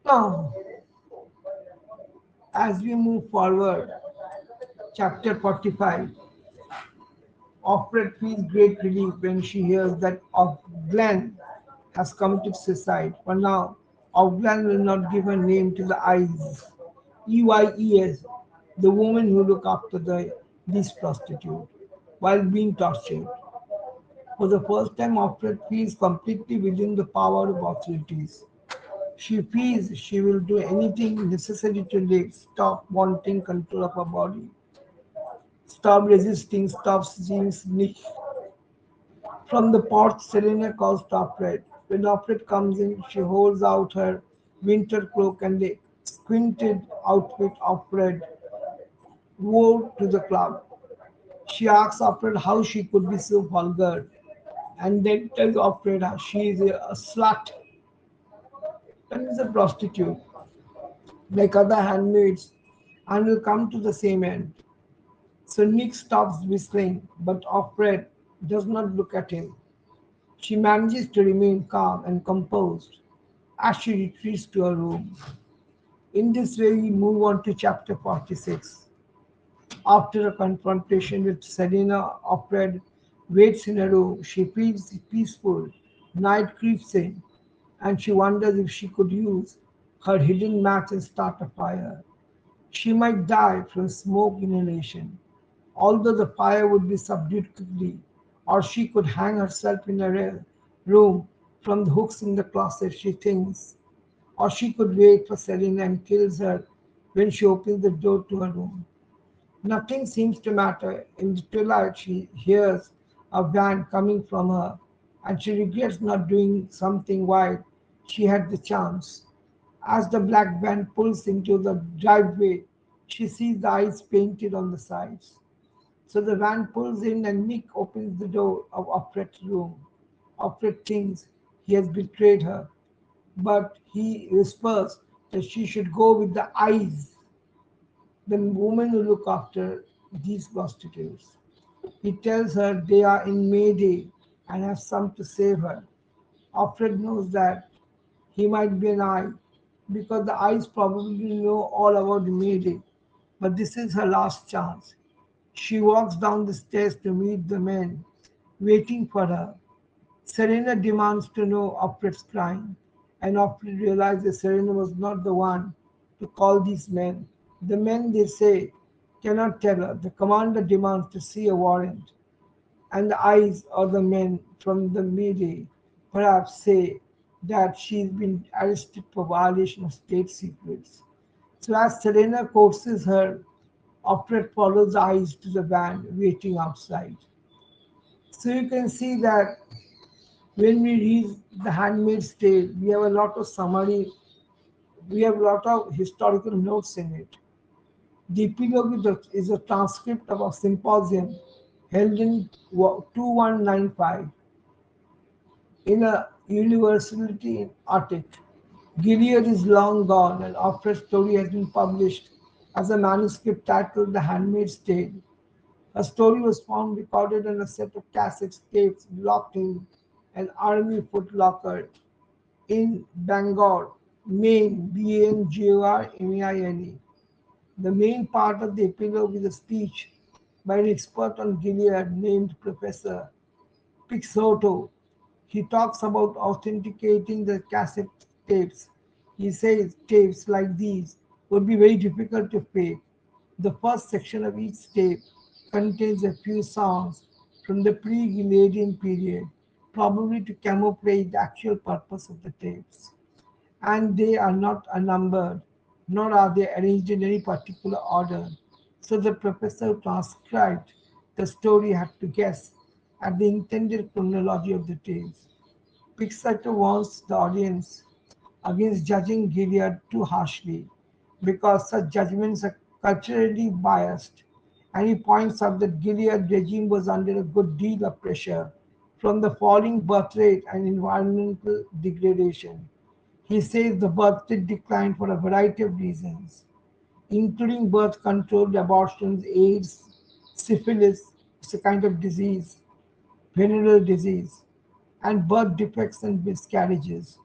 Now, as we move forward, chapter 45, Offred feels great relief when she hears that Glenn has committed suicide. For now, Glenn will not give her name to the eyes. EYES, the woman who look after this prostitute while being tortured. For the first time, Offred feels completely within the power of authorities. She feels she will do anything necessary to live, stop wanting control of her body, stop resisting, stop seeing niche. From the porch, Selena calls to Offred. When Offred comes in, she holds out her winter cloak and the squinted outfit Offred wore to the club. She asks Offred how she could be so vulgar and then tells Offred how she is a slut and is a prostitute, like other handmaids, and will come to the same end. So Nick stops whistling, but Offred does not look at him. She manages to remain calm and composed as she retreats to her room. In this way, we move on to chapter 46. After a confrontation with Selena, Offred waits in her room. She feels peaceful. Night creeps in, and she wonders if she could use her hidden match and start a fire. She might die from smoke inhalation, although the fire would be subdued quickly, or she could hang herself in her room from the hooks in the closet, she thinks, or she could wait for Selena and kills her when she opens the door to her room. Nothing seems to matter. In the twilight, she hears a van coming from her, and she regrets not doing something while she had the chance. As the black van pulls into the driveway, she sees the eyes painted on the sides. So the van pulls in, and Nick opens the door of Offred's room. Offred thinks he has betrayed her, but he whispers that she should go with the eyes, the woman who look after these prostitutes. He tells her they are in Mayday and have some to save her. Offred knows that he might be an eye because the eyes probably know all about Mayday, but this is her last chance. She walks down the stairs to meet the men waiting for her. Serena demands to know Offred's crime, and Offred realizes Serena was not the one to call these men. The men, they say, cannot tell her. The commander demands to see a warrant, and the eyes of the men from the Mayday perhaps say that she's been arrested for violation of state secrets. So as Serena coaxes her, Offred follows the eyes to the van waiting outside. So you can see that when we read the Handmaid's Tale, we have a lot of summary, we have a lot of historical notes in it. The epilogue is a transcript of a symposium held in 2195 in a university in Attic. Gilead is long gone, and Offred's story has been published as a manuscript titled The Handmaid's Tale. Her story was found recorded on a set of cassette tapes locked in an army footlocker in Bangor, Maine, Bangor, Maine. The main part of the epilogue is a speech by an expert on Gilead named Professor Pixoto. He talks about authenticating the cassette tapes. He says tapes like these would be very difficult to fake. The first section of each tape contains a few songs from the pre-Gileadian period, probably to camouflage the actual purpose of the tapes. And they are not unnumbered, nor are they arranged in any particular order. So the professor who transcribed the story had to guess at the intended chronology of the tales. Pixar warns the audience against judging Gilead too harshly because such judgments are culturally biased, and he points out that Gilead regime was under a good deal of pressure from the falling birth rate and environmental degradation. He says the birth rate declined for a variety of reasons, including birth control, abortions, AIDS, syphilis, it's a kind of disease, venereal disease, and birth defects and miscarriages.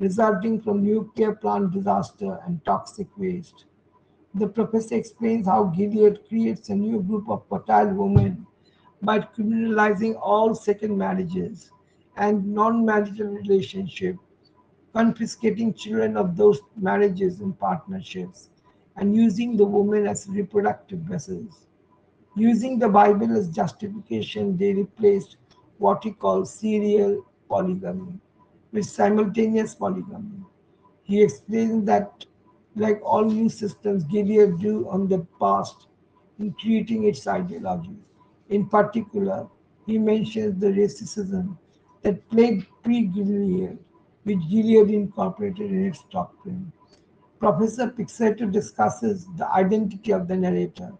resulting from nuclear plant disaster and toxic waste. The professor explains how Gilead creates a new group of fertile women by criminalizing all second marriages and non-marital relationships, confiscating children of those marriages and partnerships, and using the women as reproductive vessels. Using the Bible as justification, they replaced what he called serial polygamy with simultaneous polygamy. He explains that, like all new systems, Gilead drew on the past in creating its ideology. In particular, he mentions the racism that plagued pre Gilead, which Gilead incorporated in its doctrine. Professor Pixeto discusses the identity of the narrator.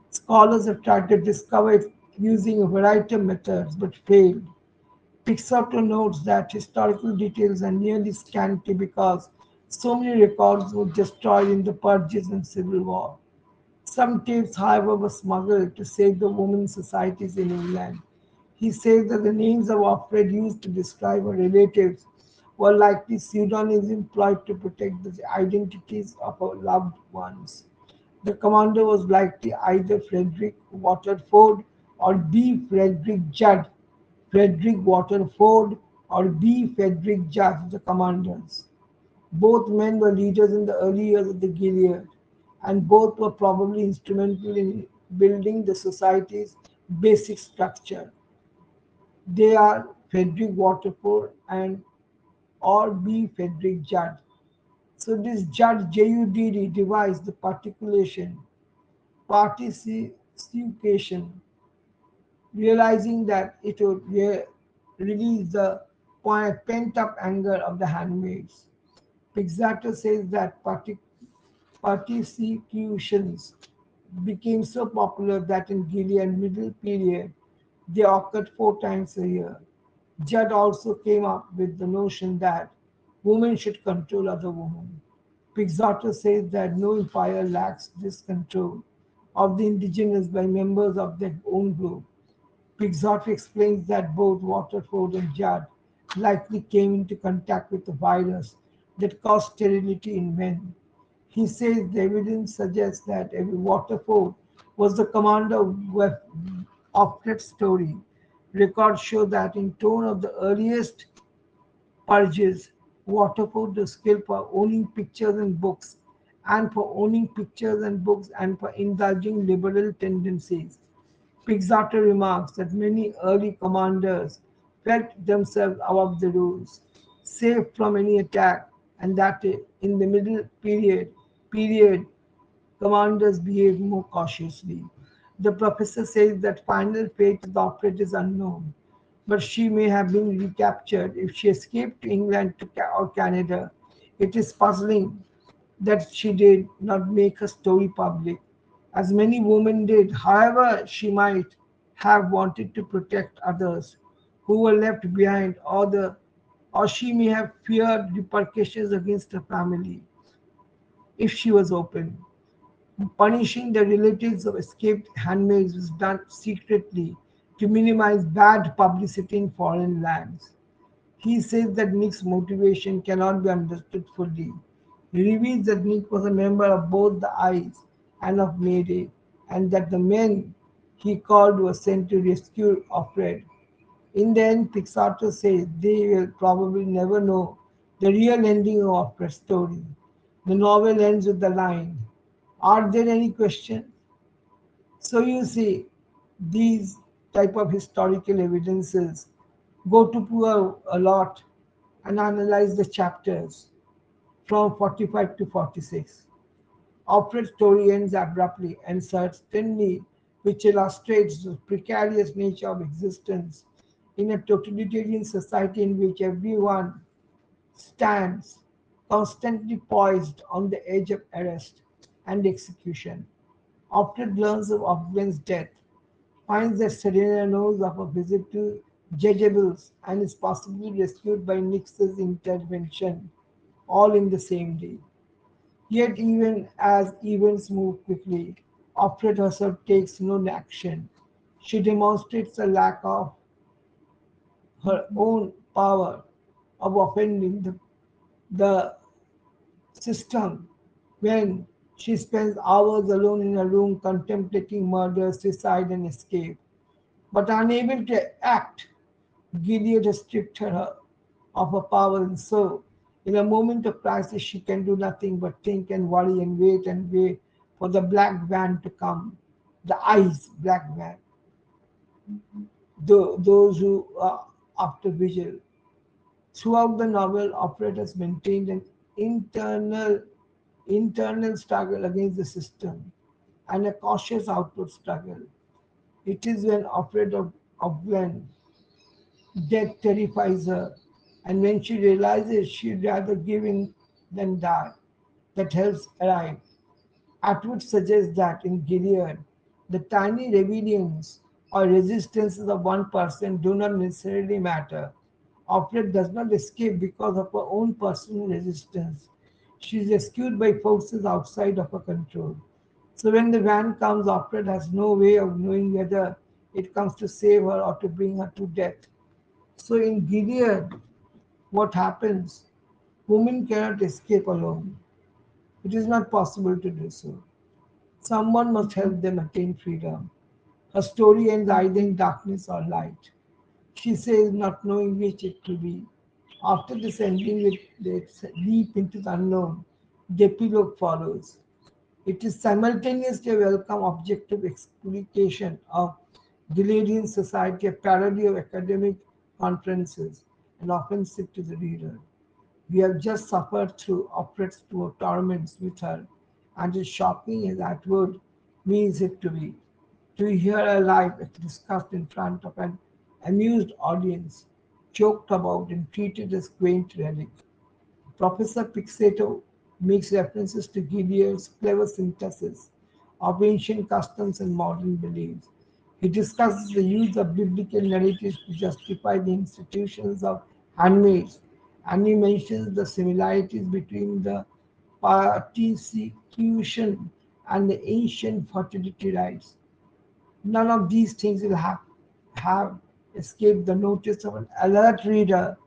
Scholars have tried to discover it using a variety of methods but failed. Pixoto notes that historical details are nearly scanty because so many records were destroyed in the purges and civil war. Some tapes, however, were smuggled to save the women's societies in England. He says that the names of Offred used to describe her relatives were likely pseudonyms employed to protect the identities of her loved ones. The commander was likely either Frederick Waterford or B. Frederick Judd. Frederick Waterford or B. Frederick Judd, the commanders. Both men were leaders in the early years of the Gilead, and both were probably instrumental in building the society's basic structure. They are Frederick Waterford and or B. Frederick Judd. So this Judd Judd devised the participation, realizing that it would release the pent-up anger of the handmaids. Pixato says that persecutions became so popular that in Gilead Middle Period they occurred 4 times a year. Judd also came up with the notion that women should control other women. Pixato says that no empire lacks this control of the indigenous by members of their own group. Pixoto explains that both Waterford and Judd likely came into contact with a virus that caused sterility in men. He says the evidence suggests that Waterford was the commander of that story. Records show that in tone of the earliest purges, Waterford was skilled for owning pictures and books, and for owning pictures and books and for indulging liberal tendencies. Pixato remarks that many early commanders felt themselves above the rules, safe from any attack, and that in the period commanders behaved more cautiously. The professor says that final fate of the operator is unknown, but she may have been recaptured if she escaped to England or Canada. It is puzzling that she did not make her story public, as many women did. However, she might have wanted to protect others who were left behind, or she may have feared repercussions against her family if she was open. Punishing the relatives of escaped handmaids was done secretly to minimize bad publicity in foreign lands. He says that Nick's motivation cannot be understood fully. He reveals that Nick was a member of both the Eyes and of Mayday, and that the men he called were sent to rescue Offred. In the end, Pixato says they will probably never know the real ending of Offred's story. The novel ends with the line, "Are there any questions?" So you see, these type of historical evidences go to prove a lot and analyze the chapters from 45 to 46. Offred's story ends abruptly and certainly, which illustrates the precarious nature of existence in a totalitarian society in which everyone stands constantly poised on the edge of arrest and execution. Offred learns of Ogden's death, finds that Serena knows of a visit to Jezebel's and is possibly rescued by Nix's intervention, all in the same day. Yet, even as events move quickly, Offred herself takes no action. She demonstrates a lack of her own power of offending the the system when she spends hours alone in a room contemplating murder, suicide, and escape. But unable to act, Gilead has stripped her of her power, and so, in a moment of crisis, she can do nothing but think and wait for the black van to come. The ice black van. Those who are after vigil. Throughout the novel, Offred has maintained an internal internal struggle against the system and a cautious outward struggle. It is when afraid of Glenn, death terrifies her, and when she realizes she'd rather give in than die, that helps arrive. Atwood suggests that in Gilead, the tiny rebellions or resistances of one person do not necessarily matter. Offred does not escape because of her own personal resistance. She is rescued by forces outside of her control. So when the van comes, Offred has no way of knowing whether it comes to save her or to bring her to death. So in Gilead, what happens? Women cannot escape alone. It is not possible to do so. Someone must help them attain freedom. Her story ends either in darkness or light. She says, not knowing which it will be. After this ending with its leap into the unknown, the epilogue follows. It is simultaneously a welcome objective explication of Gileadian society, a parody of academic conferences, and offensive to the reader. We have just suffered through Offred's torments with her, and as shocking as that word means it to be, to hear her life discussed in front of an amused audience, joked about and treated as quaint relic. Professor Pixato makes references to Gilead's clever synthesis of ancient customs and modern beliefs. He discusses the use of biblical narratives to justify the institutions of handmaids, and he mentions the similarities between the participation and the ancient fertility rites. None of these things will have escaped the notice of an alert reader,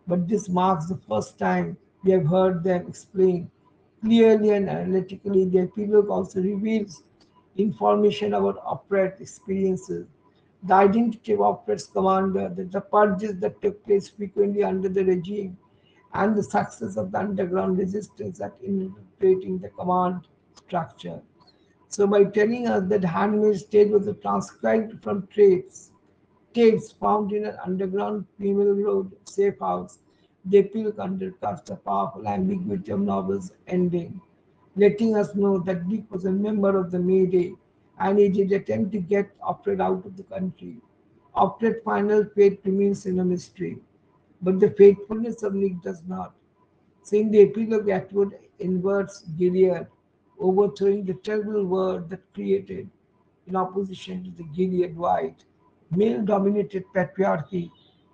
but this marks the first time we have heard them explain clearly and analytically. The epilogue also reveals information about Offred's experiences, the identity of Offred's commander, the purges that took place frequently under the regime, and the success of the underground resistance at infiltrating the command structure. So by telling us that handmaid's tale was transcribed from tapes found in an underground female road safe house, the epilogue undercuts the powerful ambiguity of novel's ending, letting us know that Dick was a member of the Mayday and he did attempt to get Offred out of the country. Offred's final fate remains in a mystery, but the faithfulness of Nick does not. So in the epilogue, Atwood inverts Gilead, overthrowing the terrible world that created in opposition to the Gilead white, male dominated patriarchy.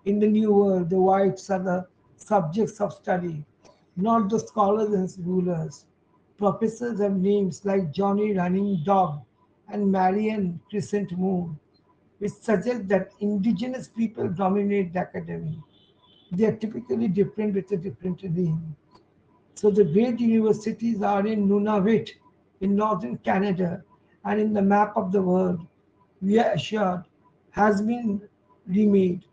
In the New World, the whites are the subjects of study, not the scholars and rulers. Professors have names like Johnny Running Dog and Marian Crescent Moon, which suggest that indigenous people dominate the academy. They are typically different with a different name. So the great universities are in Nunavut, in northern Canada, and in the map of the world, we are assured, has been remade.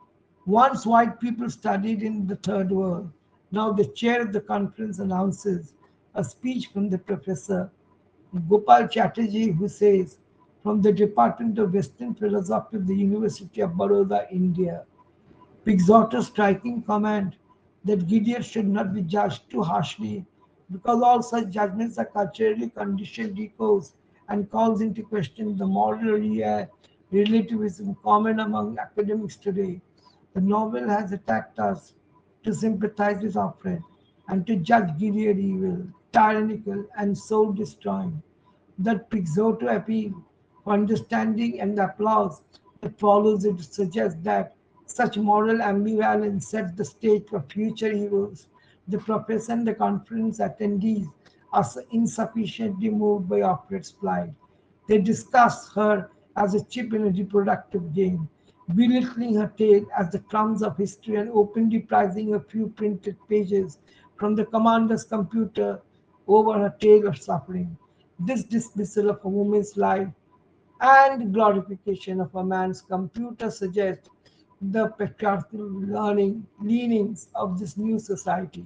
Once white people studied in the third world. Now the chair of the conference announces a speech from the professor, Gopal Chatterjee, who says, from the Department of Western Philosophy of the University of Baroda, India. Pixoto's striking comment that Gilead should not be judged too harshly because all such judgments are culturally conditioned echoes and calls into question the moral relativism common among academics today. The novel has attacked us to sympathize with Offred and to judge Gilead evil, tyrannical, and soul destroying. That Pixoto appeal for understanding and the applause that follows it suggests that such moral ambivalence sets the stage for future evils. The professor and the conference attendees are insufficiently moved by Offred's plight. They discuss her as a chip in a reproductive game, belittling her tale as the crumbs of history and openly prizing a few printed pages from the commander's computer over her tale of suffering. This dismissal of a woman's life and glorification of a man's computer suggest the patriarchal leanings of this new society.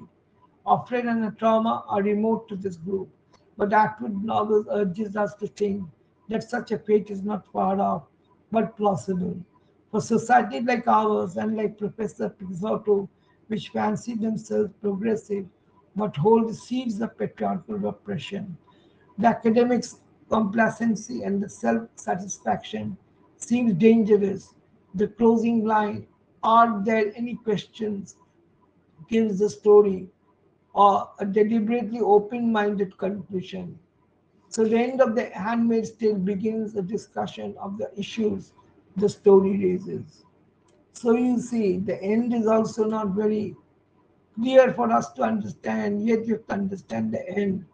Offred and a trauma are remote to this group, but Atwood novels urges us to think that such a fate is not far off, but plausible. For societies like ours and like Professor Pixotto, which fancy themselves progressive but hold seeds of patriarchal oppression, the academic's complacency and the self-satisfaction seems dangerous. The closing line, "Are there any questions?" gives the story or a deliberately open-minded conclusion. So the end of the Handmaid's Tale begins a discussion of the issues the story raises. So you see, the end is also not very clear for us to understand, yet you have to understand the end.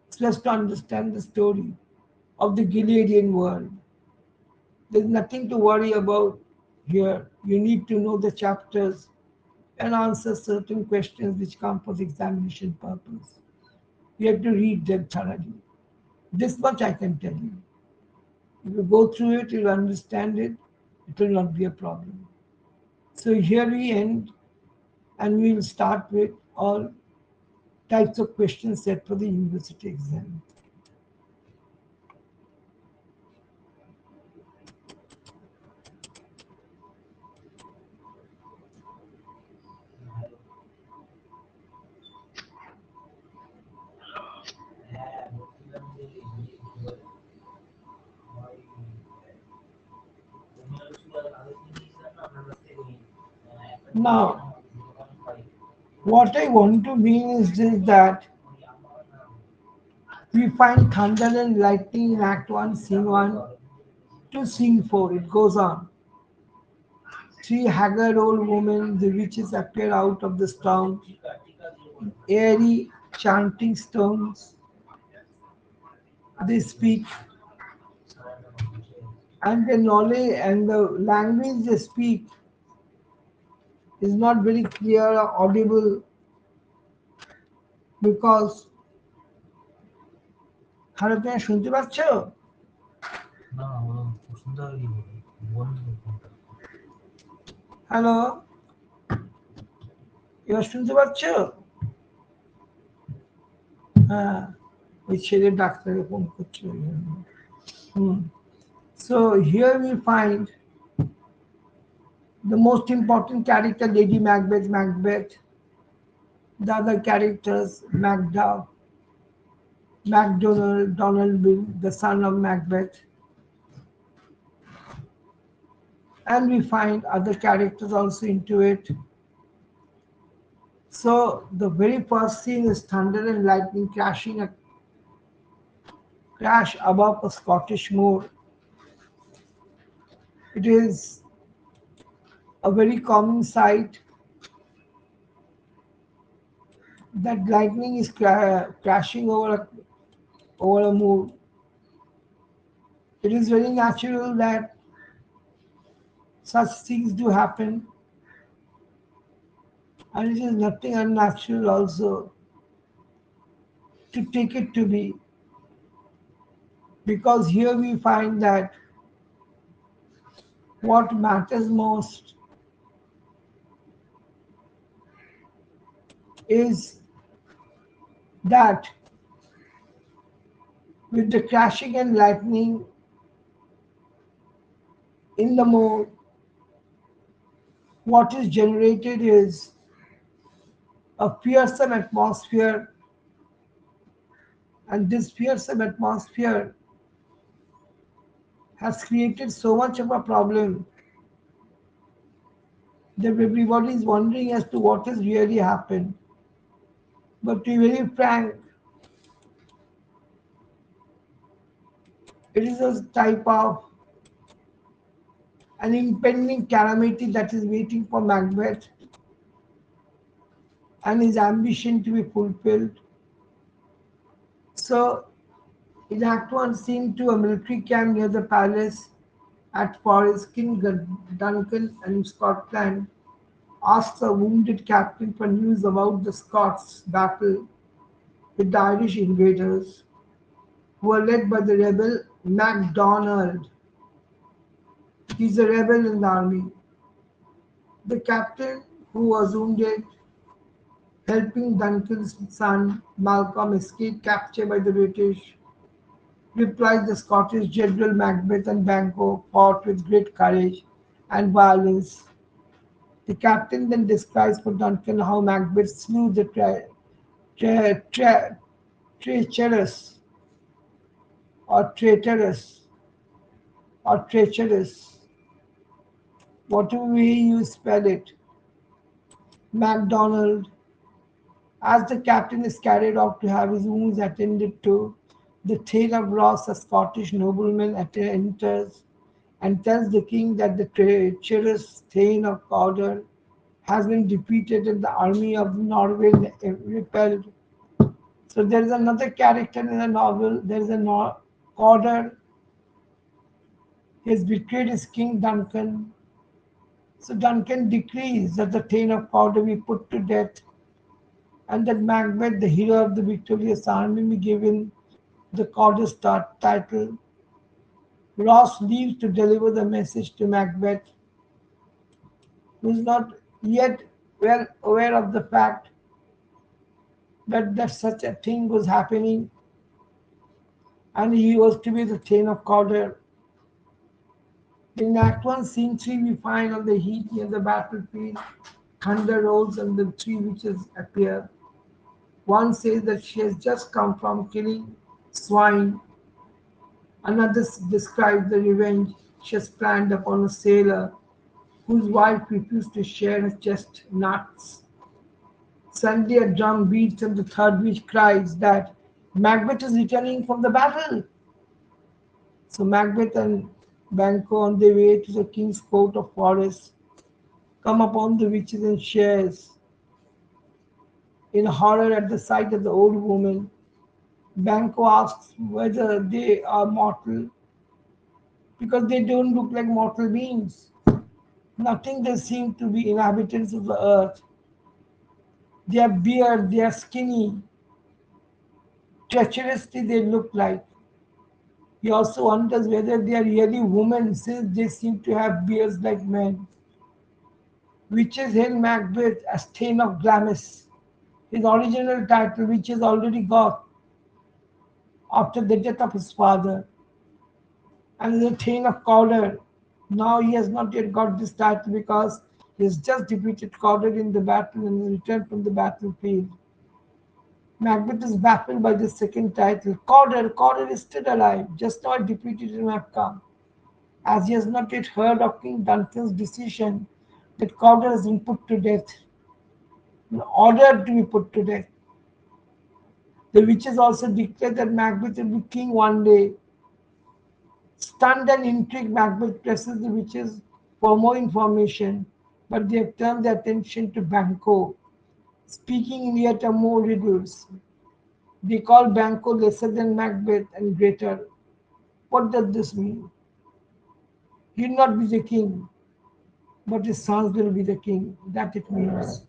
It's just to understand the story of the Gileadian world. There's nothing to worry about here. You need to know the chapters and answer certain questions which come for the examination purpose. You have to read them thoroughly. This much I can tell you. If you go through it, you'll understand it. It will not be a problem. So here we end, and we'll start with all types of questions set for the university exam. Now, what I want to mean is this, that we find thunder and lightning in Act 1, Scene 1 to Scene 4. It goes on. Three haggard old women, the witches, appear out of the storm, airy, chanting stones. They speak, and the knowledge and the language they speak is not very clear or audible because hello তুমি শুনতে পাচ্ছ? Hello, এবার শুনতে পাচ্ছ? হ্যাঁ, ওই ছেলে ডাক্তারকে ফোন করছে ওই জন্য। So here we find the most important character, Lady Macbeth, the other characters, Macduff, MacDonald, Donaldville, the son of Macbeth, and we find other characters also into it. So the very first scene is thunder and lightning crashing a crash above a Scottish moor. It is a very common sight that lightning is crashing over a moor. It is very natural that such things do happen, and it is nothing unnatural also to take it to be, because here we find that what matters most is that with the crashing and lightning in the moor, what is generated is a fearsome atmosphere, and this fearsome atmosphere has created so much of a problem that everybody is wondering as to what has really happened. But to be very frank, it is a type of an impending calamity that is waiting for Macbeth and his ambition to be fulfilled. So, in Act 1, scene 2, a military camp near the palace at Forest, King Duncan and Scotland asks a wounded captain for news about the Scots' battle with the Irish invaders, who are led by the rebel MacDonald. He's a rebel in the army. The captain, who was wounded, helping Duncan's son Malcolm escape capture by the British, replies the Scottish General Macbeth and Banquo fought with great courage and violence. The captain then describes for Duncan how Macbeth slew the tra- tra- treacherous traitorous treacherous, whatever way you spell it, MacDonald. As the captain is carried off to have his wounds attended to, the Thane of Ross, a Scottish nobleman, enters and tells the king that the treacherous Thane of Cawdor has been defeated and the army of Norway repelled. So there is another character in the novel. There is a Cawdor. He has betrayed his king Duncan. So Duncan decrees that the Thane of Cawdor be put to death and that Macbeth, the hero of the victorious army, be given the Cawdor title. Ross leaves to deliver the message to Macbeth, who is not yet well aware of the fact that such a thing was happening and he was to be the Thane of Cawdor. In Act 1, Scene 3, we find on the heath near the battlefield, thunder rolls and the three witches appear. One says that she has just come from killing swine. Another describes the revenge she has planned upon a sailor whose wife refused to share her chestnuts. Suddenly a drum beats and the third witch cries that Macbeth is returning from the battle. So Macbeth and Banquo on their way to the king's court of forest come upon the witches and shares in horror at the sight of the old woman. Banquo asks whether they are mortal because they don't look like mortal beings. Nothing they seem to be inhabitants of the earth. They are beard, they are skinny, treacherously they look like. He also wonders whether they are really women since they seem to have beards like men. Witches hail Macbeth as Thane of Glamis, his original title, which he has already got after the death of his father, and the Thane of Cawdor. Now he has not yet got this title because he has just defeated Cawdor in the battle and returned from the battlefield. Macbeth is baffled by the second title. Cawdor is still alive. Just now I defeated him have come. As he has not yet heard of King Duncan's decision that Cawdor has been put to death, ordered to be put to death. The witches also declare that Macbeth will be king one day. Stunned and intrigued, Macbeth presses the witches for more information, but they have turned their attention to Banquo, speaking in yet a more riddles. They call Banquo lesser than Macbeth and greater. What does this mean? He will not be the king, but his sons will be the king. That it means.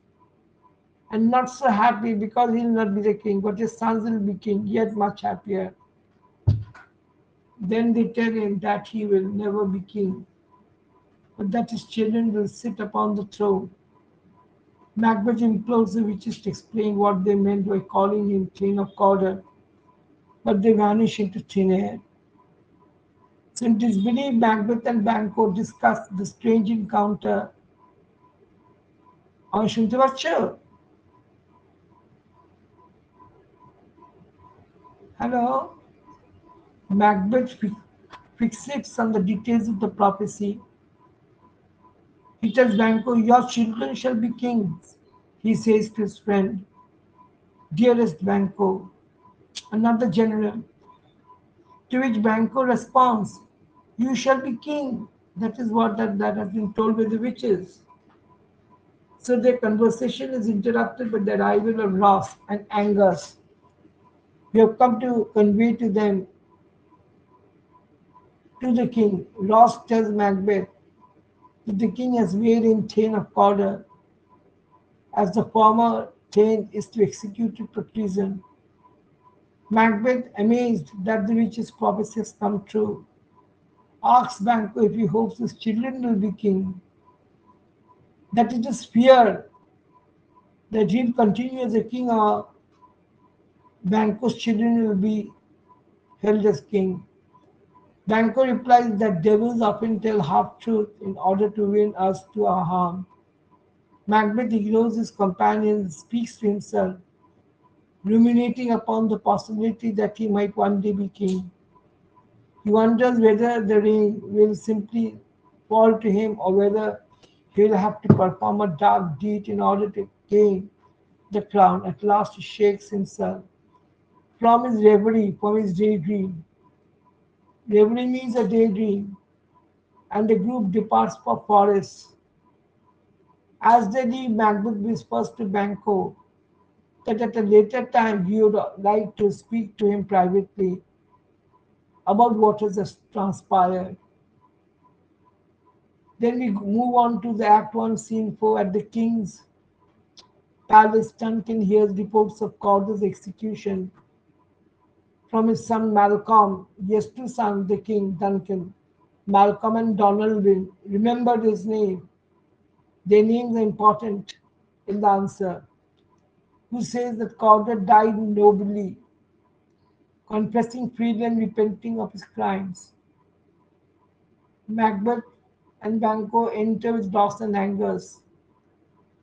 And not so happy because he will not be the king, but his sons will be king, yet much happier. Then they tell him that he will never be king, but that his children will sit upon the throne. Macbeth implores the witches to explain what they meant by calling him King of Cawdor, but they vanish into thin air. So it is believed Macbeth and Banquo discuss the strange encounter on শুনতে Hello? Macbeth fixates on the details of the prophecy. He tells Banquo, your children shall be kings. He says to his friend, dearest Banquo, another general, to which Banquo responds, you shall be king. That is what that has been told by the witches. So their conversation is interrupted by the arrival of Ross and Angus. We have come to convey to them, to the king. Ross tells Macbeth that the king has made him Thane of Cawdor as the former Thane is to execute it for treason. Macbeth, amazed that the witch's prophecy has come true, asks Banquo if he hopes his children will be king, that it is fear that he'll continue as a king or Banquo's children will be held as king. Banquo replies that devils often tell half-truth in order to win us to our harm. Macbeth ignores his companion and speaks to himself, ruminating upon the possibility that he might one day be king. He wonders whether the reign will simply fall to him or whether he will have to perform a dark deed in order to gain the crown. At last he shakes himself from his reverie, from his daydream. Reverie means a daydream, and the group departs for forests. As they leave, Macbeth whispers to Banquo that at a later time he would like to speak to him privately about what has transpired. Then we move on to the Act 1, Scene 4 at the King's Palace. Duncan hears reports of Corder's execution from his son Malcolm. He has two sons, the King, Duncan. Malcolm and Donalwyn. Remember his name. Their names are important in the answer. Who says that Corder died nobly, confessing freely and repenting of his crimes. Macbeth and Banquo enter with Dawson Angers.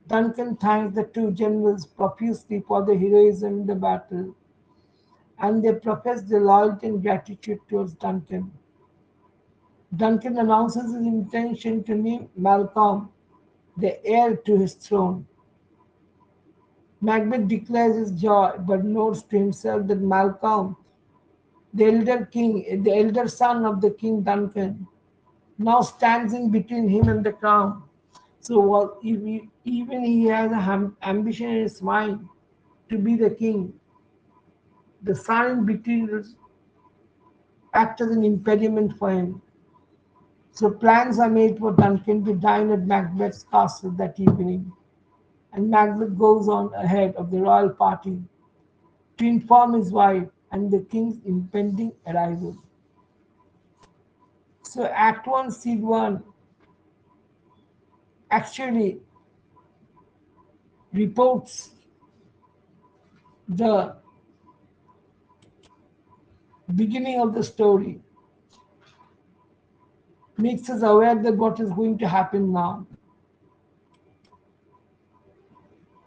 Duncan thanks the two generals profusely for their heroism in the battle, and they profess their loyalty and gratitude towards Duncan. Duncan announces his intention to name Malcolm the heir to his throne. Macbeth declares his joy, but notes to himself that Malcolm, the elder son of the King Duncan, now stands in between him and the crown. So if even he has an ambition in his mind to be the king, the son in between will act as an impediment for him. So plans are made for Duncan to dine at Macbeth's castle that evening, and Macbeth goes on ahead of the royal party to inform his wife and the king's impending arrival. So Act 1, Scene 1 actually reports the beginning of the story, makes us aware that what is going to happen now.